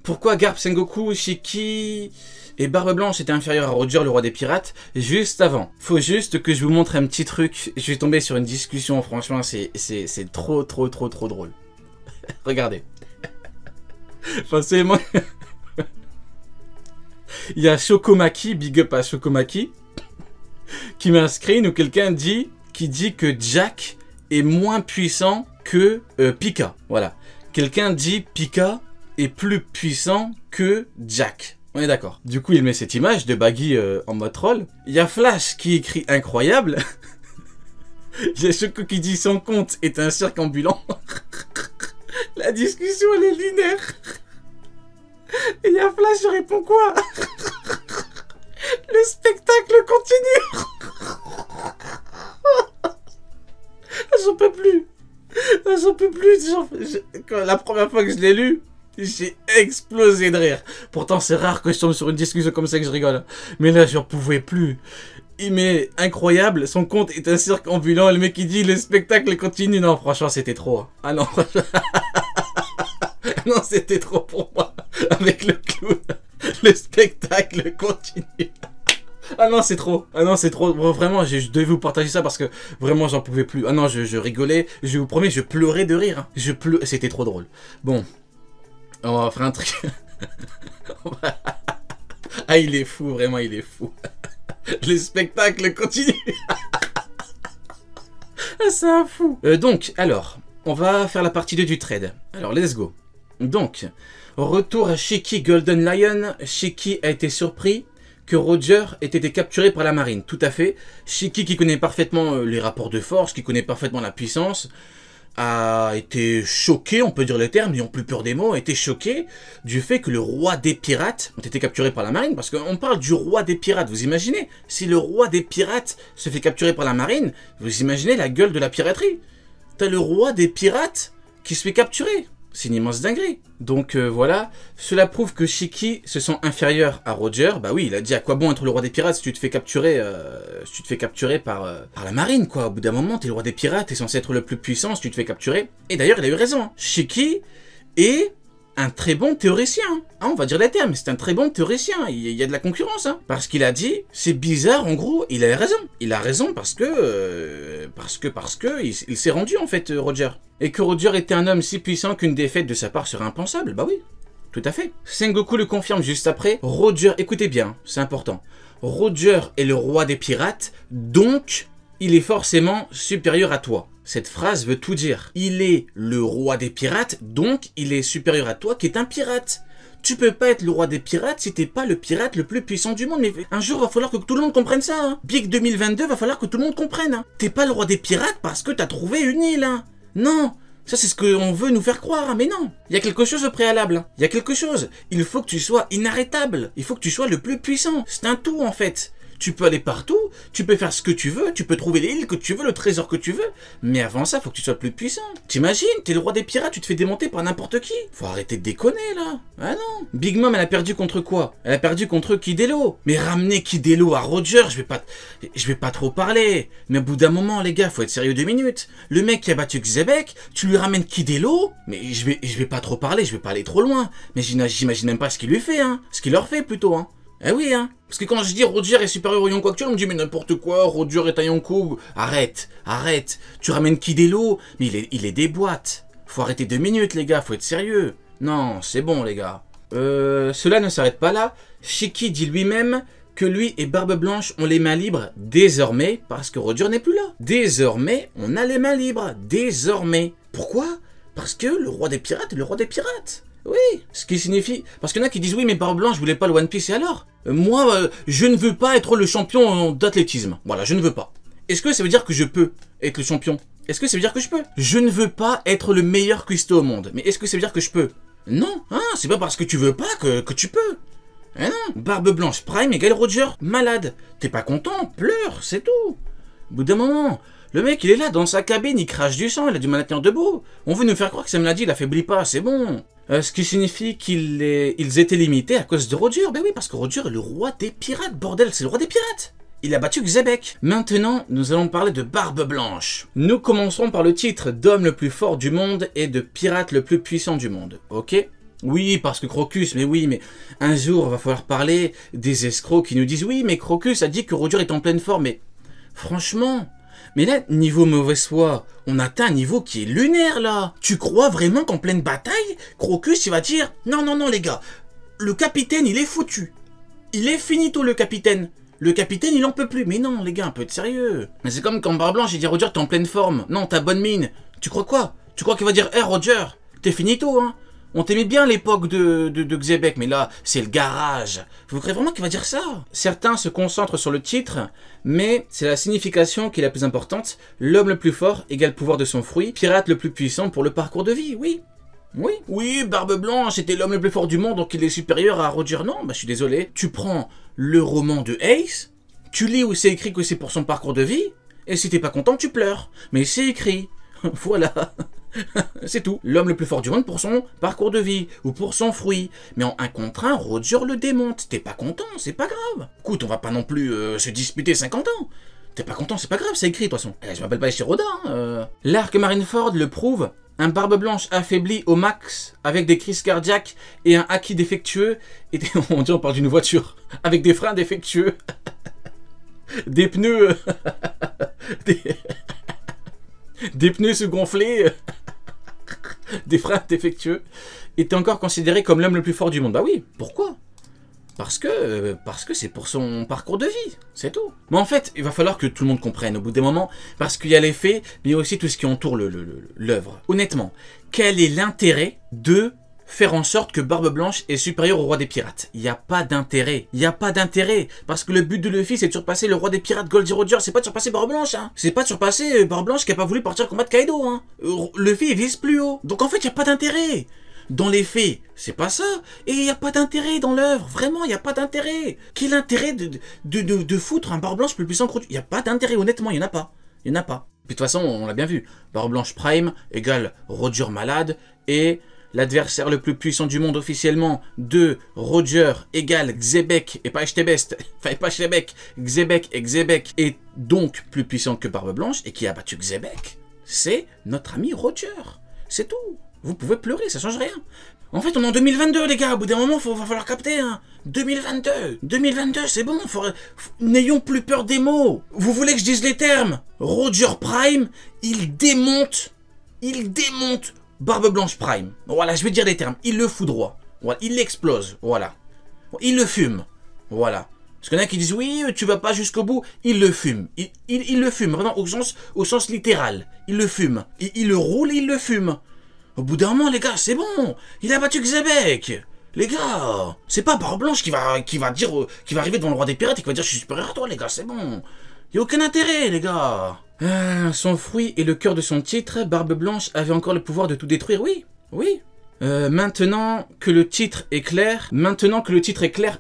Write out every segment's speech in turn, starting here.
Pourquoi Garp, Sengoku, Shiki et Barbe Blanche étaient inférieurs à Roger, le roi des pirates? Juste avant. Faut juste que je vous montre un petit truc. Je vais tomber sur une discussion, franchement, c'est trop drôle. Regardez. Forcément. Il y a Chokomaki, big up à Chokomaki, qui met un screen où quelqu'un dit que Jack est moins puissant que Pika. Voilà. Quelqu'un dit Pika est plus puissant que Jack. On est d'accord. Du coup, il met cette image de Baggy en mode troll. Il y a Flash qui écrit incroyable. Il y a Choco qui dit son compte est un cirque ambulant. La discussion, elle est lunaire. Et il y a Flash, je réponds quoi? Le spectacle continue. J'en peux plus. J'en peux plus. La première fois que je l'ai lu, j'ai explosé de rire. Pourtant, c'est rare que je tombe sur une discussion comme ça que je rigole. Mais là, j'en pouvais plus. Il met incroyable, son compte est un cirque ambulant. Le mec, il dit le spectacle continue. Non, franchement, c'était trop. Ah non, non, c'était trop pour moi. Avec le clown, le spectacle continue. Ah non, c'est trop. Ah non, c'est trop. Vraiment, je devais vous partager ça parce que vraiment, j'en pouvais plus. Ah non, je rigolais. Je vous promets, je pleurais de rire. C'était trop drôle. Bon, on va faire un truc. Ah, il est fou, vraiment, il est fou. Le spectacle continue. Ah, c'est un fou. Donc, alors, on va faire la partie 2 du trade. Alors, let's go. Donc, retour à Shiki Golden Lion. Shiki a été surpris que Roger ait été capturé par la marine. Tout à fait. Shiki, qui connaît parfaitement les rapports de force, qui connaît parfaitement la puissance, a été choqué, on peut dire les termes, n'ayons plus peur des mots, a été choqué du fait que le roi des pirates ait été capturé par la marine, parce qu'on parle du roi des pirates, vous imaginez? Si le roi des pirates se fait capturer par la marine, vous imaginez la gueule de la piraterie? T'as le roi des pirates qui se fait capturer. C'est une immense dinguerie. Donc voilà, cela prouve que Shiki se sent inférieur à Roger. Bah oui, il a dit à quoi bon être le roi des pirates si tu te fais capturer, par la marine, quoi. Au bout d'un moment, t'es le roi des pirates, t'es censé être le plus puissant si tu te fais capturer. Et d'ailleurs, il a eu raison. Shiki est un très bon théoricien. Ah, on va dire les termes, c'est un très bon théoricien. Il y a de la concurrence, hein. Parce qu'il a dit, c'est bizarre, en gros, il a raison. Il a raison parce que il s'est rendu, en fait, Roger. Et que Roger était un homme si puissant qu'une défaite de sa part serait impensable. Bah oui, tout à fait. Sengoku le confirme juste après. Roger, écoutez bien, c'est important. Roger est le roi des pirates, donc il est forcément supérieur à toi. Cette phrase veut tout dire. Il est le roi des pirates, donc il est supérieur à toi qui est un pirate. Tu peux pas être le roi des pirates si t'es pas le pirate le plus puissant du monde. Mais un jour, va falloir que tout le monde comprenne ça. Hein. Big 2022, va falloir que tout le monde comprenne. Hein. T'es pas le roi des pirates parce que t'as trouvé une île. Hein. Non, ça c'est ce qu'on veut nous faire croire. Hein. Mais non, il y a quelque chose au préalable. Il y a quelque chose. Il faut que tu sois inarrêtable. Il faut que tu sois le plus puissant. C'est un tout en fait. Tu peux aller partout, tu peux faire ce que tu veux, tu peux trouver l'île que tu veux, le trésor que tu veux. Mais avant ça, faut que tu sois plus puissant. T'imagines, t'es le roi des pirates, tu te fais démonter par n'importe qui. Faut arrêter de déconner, là. Ah non. Big Mom, elle a perdu contre quoi? Elle a perdu contre Kidelo. Mais ramener Kidelo à Roger, je vais pas trop parler. Mais au bout d'un moment, les gars, faut être sérieux 2 minutes. Le mec qui a battu Xebec, tu lui ramènes Kidelo. Mais je vais pas trop parler, je vais pas aller trop loin. Mais j'imagine même pas ce qu'il lui fait, hein. Ce qu'il leur fait, plutôt, hein. Eh oui, hein. Parce que quand je dis Roger est supérieur au Yonko actuel, on me dit mais n'importe quoi, Roger est un Yonko. Arrête. Tu ramènes Kidelo, mais il est des boîtes. Faut arrêter 2 minutes, les gars, faut être sérieux. Non, c'est bon, les gars. Cela ne s'arrête pas là. Shiki dit lui-même que lui et Barbe Blanche ont les mains libres désormais parce que Roger n'est plus là. Désormais, on a les mains libres. Désormais. Pourquoi? Parce que le roi des pirates est le roi des pirates. Oui, ce qui signifie... Parce qu'il y en a qui disent, oui, mais Barbe Blanche voulait pas le One Piece, et alors? Moi, je ne veux pas être le champion d'athlétisme. Voilà, je ne veux pas. Est-ce que ça veut dire que je peux être le champion? Est-ce que ça veut dire que je peux? Je ne veux pas être le meilleur cuistot au monde. Mais est-ce que ça veut dire que je peux? Non, hein, c'est pas parce que tu veux pas que tu peux. Hein, non, Barbe Blanche Prime égale Roger, malade. T'es pas content? Pleure, c'est tout. Au bout d'un moment... Le mec, il est là, dans sa cabine, il crache du sang, il a du mal à tenir debout. On veut nous faire croire que ça me l'a dit, il affaiblit pas, c'est bon. Ce qui signifie qu'ils étaient limités à cause de Roger. Ben oui, parce que Roger est le roi des pirates, bordel, c'est le roi des pirates. Il a battu Xebec. Maintenant, nous allons parler de Barbe Blanche. Nous commencerons par le titre d'homme le plus fort du monde et de pirate le plus puissant du monde, ok? Oui, parce que Crocus, mais oui, mais un jour, il va falloir parler des escrocs qui nous disent oui, mais Crocus a dit que Roger est en pleine forme, mais franchement, mais là, niveau mauvaise foi, on atteint un niveau qui est lunaire, là. Tu crois vraiment qu'en pleine bataille, Crocus, il va dire non, non, non, les gars, le capitaine, il est foutu. Il est finito, le capitaine. Le capitaine, il en peut plus. Mais non, les gars, un peu de sérieux. Mais c'est comme quand Barbe Blanche, il dit Roger, t'es en pleine forme. Non, t'as bonne mine. Tu crois quoi? Tu crois qu'il va dire, hé Roger, t'es finito, hein? On t'aimait bien à l'époque de Xebec, mais là, c'est le garage. Vous croyez vraiment qu'il va dire ça? Certains se concentrent sur le titre, mais c'est la signification qui est la plus importante. L'homme le plus fort égale pouvoir de son fruit, pirate le plus puissant pour le parcours de vie, oui. Oui. Oui, Barbe Blanche était l'homme le plus fort du monde, donc il est supérieur à Roger. Non, bah je suis désolé. Tu prends le roman de Ace, tu lis où c'est écrit que c'est pour son parcours de vie, et si t'es pas content, tu pleures. Mais c'est écrit. Voilà. C'est tout. L'homme le plus fort du monde pour son parcours de vie, ou pour son fruit. Mais en 1 contre 1, Roger le démonte. T'es pas content, c'est pas grave. Écoute, on va pas non plus se disputer 50 ans. T'es pas content, c'est pas grave, c'est écrit de toute façon. Je m'appelle pas Chiroda. L'arc Marineford le prouve. Un Barbe Blanche affaibli au max, avec des crises cardiaques et un acquis défectueux. Et on dirait on parle d'une voiture, avec des freins défectueux. Des pneus... des pneus sous-gonflés. Des freins défectueux. Était encore considéré comme l'homme le plus fort du monde. Bah oui, pourquoi ? Parce que c'est pour son parcours de vie, c'est tout. Mais en fait, il va falloir que tout le monde comprenne au bout des moments, parce qu'il y a les faits, mais il y a aussi tout ce qui entoure l'œuvre. Honnêtement, quel est l'intérêt de faire en sorte que Barbe Blanche est supérieure au roi des pirates? Il n'y a pas d'intérêt. Il n'y a pas d'intérêt. Parce que le but de Luffy, c'est de surpasser le roi des pirates Goldie Roger. C'est pas de surpasser Barbe Blanche, hein. C'est pas de surpasser Barbe Blanche qui a pas voulu partir combattre Kaido, hein. Luffy, il vise plus haut. Donc en fait, il n'y a pas d'intérêt. Dans les faits, c'est pas ça. Et il n'y a pas d'intérêt dans l'œuvre. Vraiment, il n'y a pas d'intérêt. Quel intérêt de foutre un Barbe Blanche plus puissant que Roger? Il n'y a pas d'intérêt, honnêtement, il n'y en a pas. Il n'y en a pas. Puis de toute façon, on l'a bien vu. Barbe Blanche Prime égale Roger malade. Et l'adversaire le plus puissant du monde officiellement de Roger égale Xebec et pas Echtebest. Enfin, pas Echtebek. Xebec et Xebec est donc plus puissant que Barbe Blanche. Et qui a battu Xebec, c'est notre ami Roger. C'est tout. Vous pouvez pleurer, ça change rien. En fait, on est en 2022, les gars. Au bout d'un moment, va falloir capter, hein. 2022. 2022, c'est bon. N'ayons plus peur des mots. Vous voulez que je dise les termes? Roger Prime, il démonte Barbe Blanche Prime. Voilà, je vais dire les termes. Il le fout droit. Voilà, il l'explose. Voilà. Il le fume. Voilà. Parce qu'il y en a qui disent, oui, tu vas pas jusqu'au bout. Il le fume. Il le fume, vraiment, au sens littéral. Il le fume. Il le roule et il le fume. Au bout d'un moment, les gars, c'est bon. Il a battu Xebec. Les gars, c'est pas Barbe Blanche qui va arriver devant le roi des pirates et qui va dire je suis supérieur à toi, les gars, c'est bon. Y a aucun intérêt, les gars. Son fruit et le cœur de son titre, Barbe Blanche avait encore le pouvoir de tout détruire, oui. Oui. Maintenant que le titre est clair,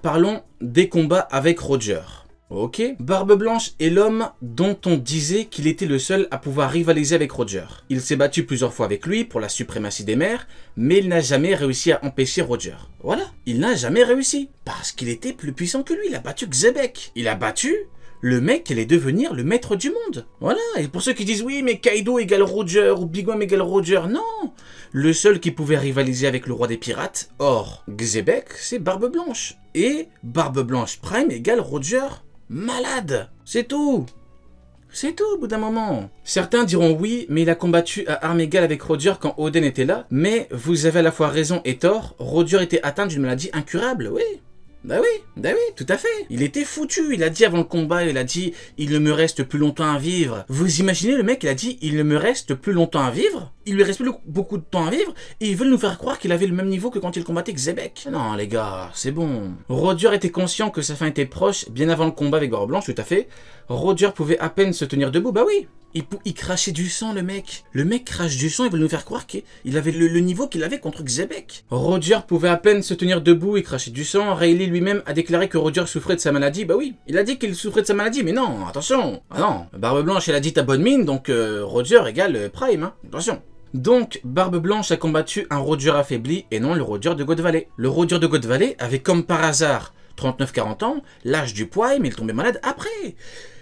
parlons des combats avec Roger. Ok. Barbe Blanche est l'homme dont on disait qu'il était le seul à pouvoir rivaliser avec Roger. Il s'est battu plusieurs fois avec lui pour la suprématie des mers, mais il n'a jamais réussi à empêcher Roger. Voilà, il n'a jamais réussi. Parce qu'il était plus puissant que lui, il a battu Xebec. Il a battu le mec qui allait devenir le maître du monde. Voilà, et pour ceux qui disent oui, mais Kaido égale Roger, ou Big Mom égale Roger, non. Le seul qui pouvait rivaliser avec le roi des pirates, hors Xebec, c'est Barbe Blanche. Et Barbe Blanche Prime égale Roger malade. C'est tout. C'est tout au bout d'un moment. Certains diront oui, mais il a combattu à armes égales avec Roger quand Oden était là. Mais vous avez à la fois raison et tort. Roger était atteint d'une maladie incurable, oui. Bah oui, tout à fait. Il était foutu, il a dit avant le combat, il a dit « Il ne me reste plus longtemps à vivre ». Vous imaginez le mec, il a dit « Il ne me reste plus longtemps à vivre ». Il lui reste plus beaucoup de temps à vivre et ils veulent nous faire croire qu'il avait le même niveau que quand il combattait Xebec. Non les gars, c'est bon. Roger était conscient que sa fin était proche bien avant le combat avec Barbe Blanche, tout à fait. Roger pouvait à peine se tenir debout, bah oui. Il crachait du sang, le mec. Le mec crache du sang, ils veulent nous faire croire qu'il avait le niveau qu'il avait contre Xebec. Roger pouvait à peine se tenir debout et cracher du sang. Rayleigh lui-même a déclaré que Roger souffrait de sa maladie. Bah oui, il a dit qu'il souffrait de sa maladie, mais non, attention. Ah non, Barbe Blanche, elle a dit ta bonne mine, donc Roger égale Prime, hein. Attention. Donc, Barbe Blanche a combattu un Roger affaibli et non le Roger de God Valley. Le Roger de God Valley avait comme par hasard 39-40 ans, l'âge du poids, mais il tombait malade après.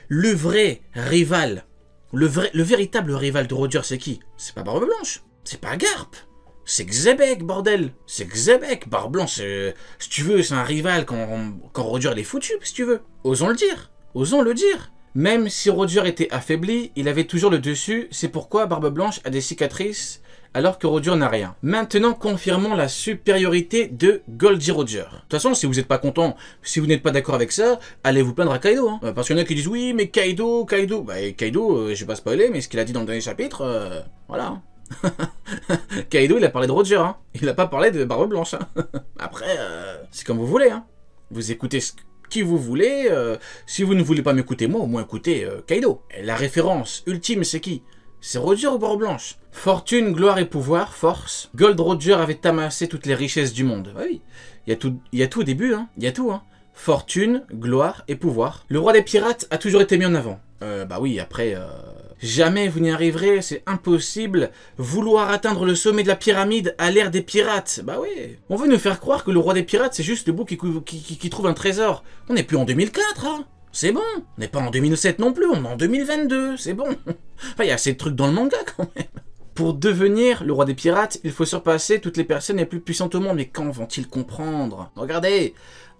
Le vrai rival... Le véritable rival de Roger, c'est qui? C'est pas Barbe Blanche, c'est pas Garp. C'est Xebec, bordel. C'est Xebec. Barbe Blanche, si tu veux, c'est un rival quand Roger il est foutu, si tu veux. Osons le dire. Osons le dire. Même si Roger était affaibli, il avait toujours le dessus. C'est pourquoi Barbe Blanche a des cicatrices alors que Roger n'a rien. Maintenant, confirmons la supériorité de Goldie Roger. De toute façon, si vous n'êtes pas content, si vous n'êtes pas d'accord avec ça, allez vous plaindre à Kaido. Hein. Parce qu'il y en a qui disent, oui, mais Kaido... Bah, Kaido, je vais pas spoiler, mais ce qu'il a dit dans le dernier chapitre, voilà. Kaido, il a parlé de Roger, hein. Il a pas parlé de Barbe Blanche. Hein. Après, c'est comme vous voulez. Hein. Vous écoutez qui vous voulez. Si vous ne voulez pas m'écouter moi, au moins écoutez Kaido. Et la référence ultime, c'est qui? C'est Roger ou Barbe Blanche? Fortune, gloire et pouvoir, force. Gold Roger avait amassé toutes les richesses du monde. Oui, il y a tout au début, hein. Il y a tout, hein. Fortune, gloire et pouvoir. Le roi des pirates a toujours été mis en avant. Bah oui, après... Jamais vous n'y arriverez, c'est impossible. Vouloir atteindre le sommet de la pyramide à l'ère des pirates. Bah oui. On veut nous faire croire que le roi des pirates, c'est juste le bout qui trouve un trésor. On n'est plus en 2004, hein. C'est bon. On n'est pas en 2007 non plus, on est en 2022, c'est bon. Enfin, il y a assez de trucs dans le manga quand même. Pour devenir le roi des pirates, il faut surpasser toutes les personnes les plus puissantes au monde. Mais quand vont-ils comprendre? Regardez.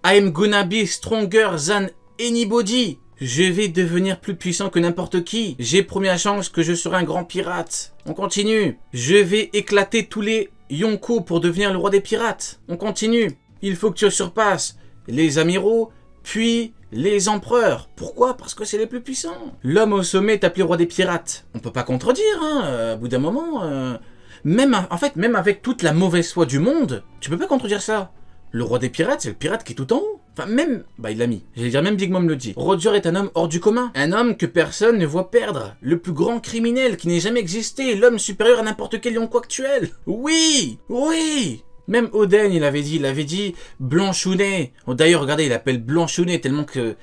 I'm gonna be stronger than anybody. Je vais devenir plus puissant que n'importe qui. J'ai promis à Shanks que je serai un grand pirate. On continue. Je vais éclater tous les Yonko pour devenir le roi des pirates. On continue. Il faut que tu surpasses les amiraux, puis les empereurs. Pourquoi? Parce que c'est les plus puissants. L'homme au sommet est appelé roi des pirates. On peut pas contredire, hein, au bout d'un moment. En fait, même avec toute la mauvaise foi du monde, tu peux pas contredire ça. Le roi des pirates, c'est le pirate qui est tout en haut. Enfin, même... Bah, il l'a mis. J'allais dire, même Big Mom le dit. Roger est un homme hors du commun. Un homme que personne ne voit perdre. Le plus grand criminel qui n'ait jamais existé. L'homme supérieur à n'importe quel Yonko actuel. Oui! Oui! Même Oden, il avait dit Blanchounet. Oh, d'ailleurs, regardez, il appelle Blanchounet tellement que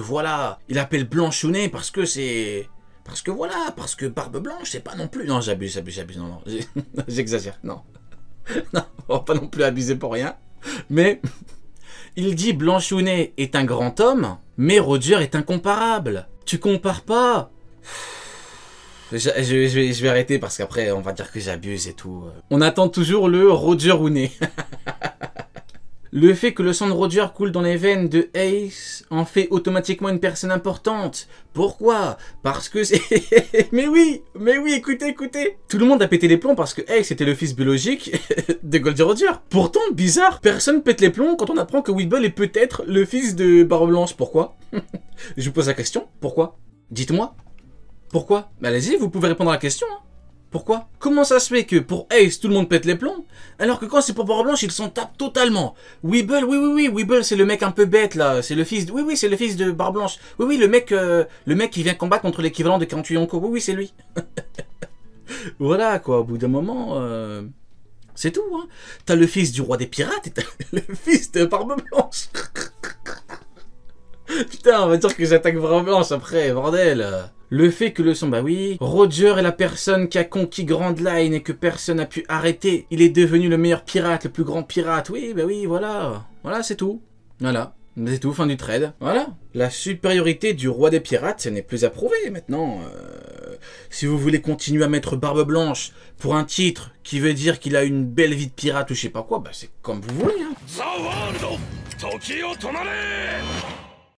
voilà. Il appelle Blanchounet parce que c'est... Parce que Barbe Blanche, c'est pas non plus... Non, j'abuse, non. J'exagère, non. Non, on va pas non plus abuser pour rien. Mais il dit Blanchounet est un grand homme, mais Roger est incomparable. Tu compares pas. Je vais arrêter parce qu'après on va dire que j'abuse et tout. On attend toujours le Roger Ouné. Le fait que le sang de Roger coule dans les veines de Ace en fait automatiquement une personne importante. Pourquoi? Parce que c'est... mais oui, écoutez. Tout le monde a pété les plombs parce que Ace était le fils biologique de Goldie Roger. Pourtant, bizarre, personne pète les plombs quand on apprend que Weeble est peut-être le fils de Barbe Blanche. Pourquoi? Je vous pose la question. Pourquoi? Dites-moi. Pourquoi? Bah, allez-y, vous pouvez répondre à la question. Hein. Pourquoi? Comment ça se fait que pour Ace, tout le monde pète les plombs, alors que quand c'est pour Barbe Blanche, ils s'en tapent totalement? Weeble, oui, Weeble, c'est le mec un peu bête, là. C'est le fils... Oui, c'est le fils de Barbe Blanche. Oui, le mec qui vient combattre contre l'équivalent de 48 Yonko. Oui, c'est lui. Voilà, quoi, au bout d'un moment... C'est tout, hein. T'as le fils du roi des pirates et t'as le fils de Barbe Blanche. Putain, on va dire que j'attaque Barbe Blanche après, bordel. Le fait que le son, bah oui, Roger est la personne qui a conquis Grand Line et que personne n'a pu arrêter. Il est devenu le meilleur pirate, le plus grand pirate. Oui, bah oui, voilà. Voilà, c'est tout. Voilà. C'est tout, fin du trade. Voilà. La supériorité du roi des pirates, ce n'est plus à prouver maintenant. Si vous voulez continuer à mettre Barbe Blanche pour un titre qui veut dire qu'il a une belle vie de pirate ou je sais pas quoi, bah c'est comme vous voulez. Hein.